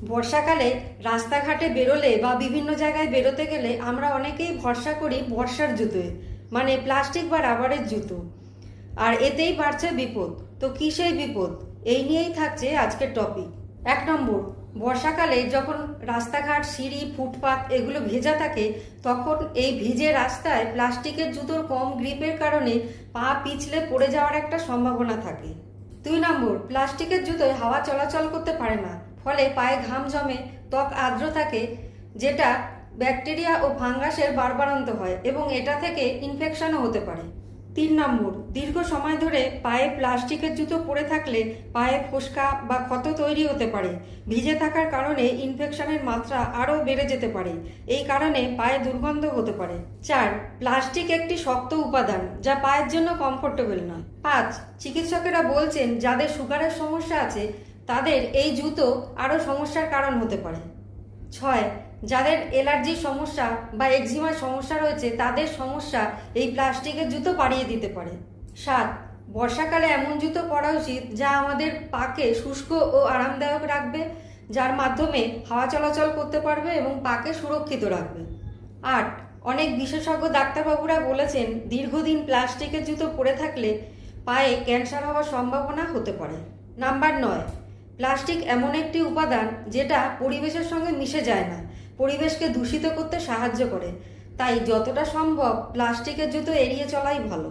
বর্ষাকালে রাস্তাঘাটে বেরোলে বা বিভিন্ন জায়গায় বেরোতে গেলে আমরা অনেকেই ভরসা করি বর্ষার জুতোয়, মানে প্লাস্টিক বা রাবারের জুতো। আর এতেই বাড়ছে বিপদ। তো কী সেই বিপদ? এই নিয়েই থাকছে আজকের টপিক। 1 নম্বর, বর্ষাকালে যখন রাস্তাঘাট, সিঁড়ি, ফুটপাত এগুলো ভেজা থাকে, তখন এই ভিজে রাস্তায় প্লাস্টিকের জুতোর কম গ্রিপের কারণে পা পিছলে পড়ে যাওয়ার একটা সম্ভাবনা থাকে। 2 নম্বর, প্লাস্টিকের জুতোয় হাওয়া চলাচল করতে পারে না, ফলে পায়ে ঘাম জমে, ত্বক আর্দ্র থাকে, যেটা ব্যাকটেরিয়া ও ফাঙ্গাসের বাড়বাড়ন্ত হয় এবং এটা থেকে ইনফেকশনও হতে পারে। 3 নম্বর, দীর্ঘ সময় ধরে পায়ে প্লাস্টিকের জুতো পরে থাকলে পায়ে ফোসকা বা ক্ষত তৈরি হতে পারে। ভিজে থাকার কারণে ইনফেকশনের মাত্রা আরও বেড়ে যেতে পারে। এই কারণে পায়ে দুর্গন্ধ হতে পারে। 4, প্লাস্টিক একটি শক্ত উপাদান যা পায়ের জন্য কমফোর্টেবল নয়। 5, চিকিৎসকেরা বলছেন যাদের সুগারের সমস্যা আছে তাদের এই জুতো আরও সমস্যার কারণ হতে পারে। 6, যাদের অ্যালার্জির সমস্যা বা একজিমার সমস্যা রয়েছে তাদের সমস্যা এই প্লাস্টিকের জুতো বাড়িয়ে দিতে পারে। 7, বর্ষাকালে এমন জুতো পরা উচিত যা আমাদের পাকে শুষ্ক ও আরামদায়ক রাখবে, যার মাধ্যমে হাওয়া চলাচল করতে পারবে এবং পাকে সুরক্ষিত রাখবে। 8, অনেক বিশেষজ্ঞ ডাক্তারবাবুরা বলেছেন দীর্ঘদিন প্লাস্টিকের জুতো পরে থাকলে পায়ে ক্যান্সার হওয়ার সম্ভাবনা হতে পারে। নাম্বার 9, প্লাস্টিক এমন একটি উপাদান যেটা পরিবেশের সঙ্গে মিশে যায় না, পরিবেশকে দূষিত করতে সাহায্য করে। তাই যতটা সম্ভব প্লাস্টিকের জুতো এড়িয়ে চলাই ভালো।